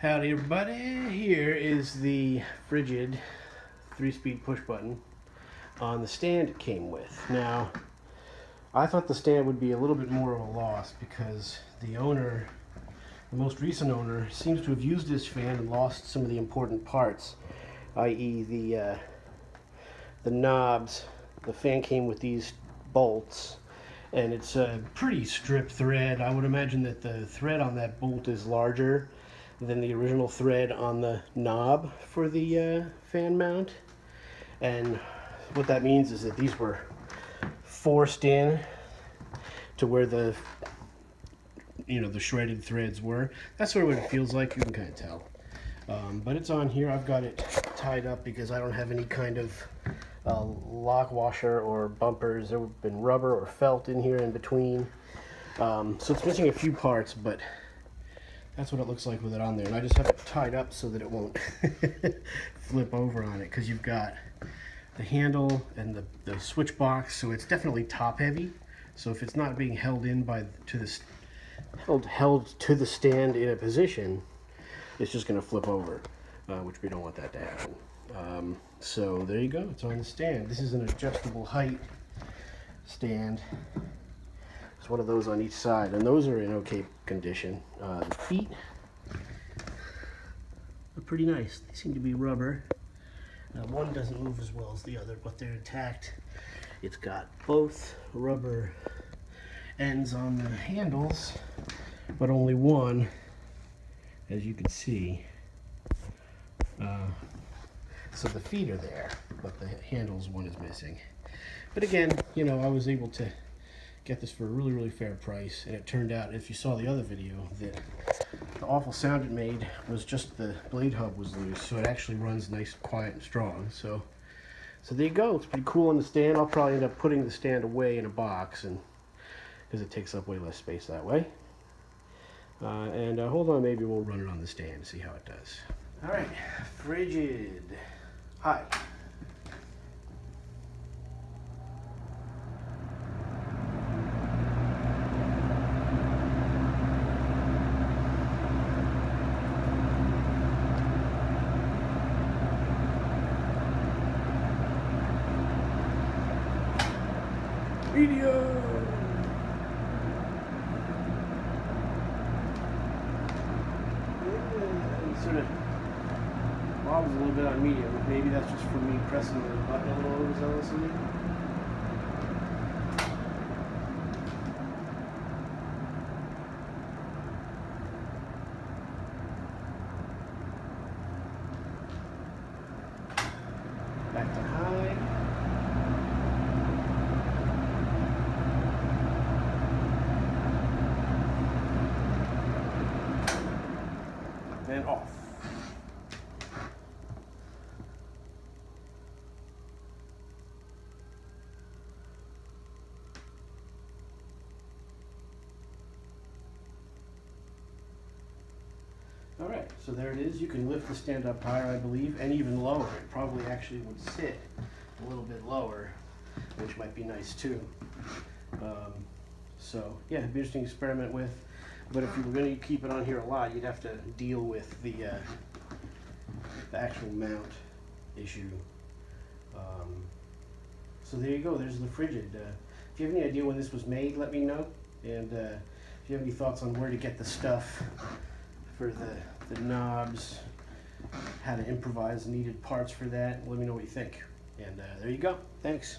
Howdy everybody, here is the Frigid 3-speed push button on the stand it came with. Now, I thought the stand would be a little bit more of a loss because the owner, the most recent owner, seems to have used this fan and lost some of the important parts, i.e. the knobs. The fan came with these bolts and it's a pretty stripped thread. I would imagine that the thread on that bolt is larger than the original thread on the knob for the fan mount. And what that means is that these were forced in to where the shredded threads were. That's sort of what it feels like. You can kind of tell. But it's on here. I've got it tied up because I don't have any kind of lock washer or bumpers. There would have been rubber or felt in here in between. So it's missing a few parts, but that's what it looks like with it on there. And I just have it tied up so that it won't flip over on it, because you've got the handle and the switch box, so it's definitely top heavy. So if it's not being held in held to the stand in a position, it's just going to flip over, which we don't want that to happen. So there you go, it's on the stand. This is an adjustable height stand. There's one of those on each side, and those are in okay condition. The feet are pretty nice. They seem to be rubber. One doesn't move as well as the other, but they're intact. It's got both rubber ends on the handles, but only one, as you can see. So the feet are there, but the handles one is missing. But again, I was able to get this for a really, really fair price, and it turned out, if you saw the other video, that the awful sound it made was just the blade hub was loose, so it actually runs nice, quiet, and strong. So there you go. It's pretty cool on the stand. I'll probably end up putting the stand away in a box, and because it takes up way less space that way. Hold on, maybe we'll run it on the stand and see how it does. All right, Frigid. Hi. Video. Sort of wobbles a little bit on medium. Maybe that's just from me pressing the button a little overzealously. Back to high. Then off. All right, so there it is. You can lift the stand up higher, I believe, and even lower. It probably actually would sit a little bit lower, which might be nice too. So yeah, it'd be interesting to experiment with. But if you were going to keep it on here a lot, you'd have to deal with the actual mount issue. So there you go. There's the Frigid. If you have any idea when this was made, let me know. And if you have any thoughts on where to get the stuff for the knobs, how to improvise needed parts for that, let me know what you think. And there you go. Thanks.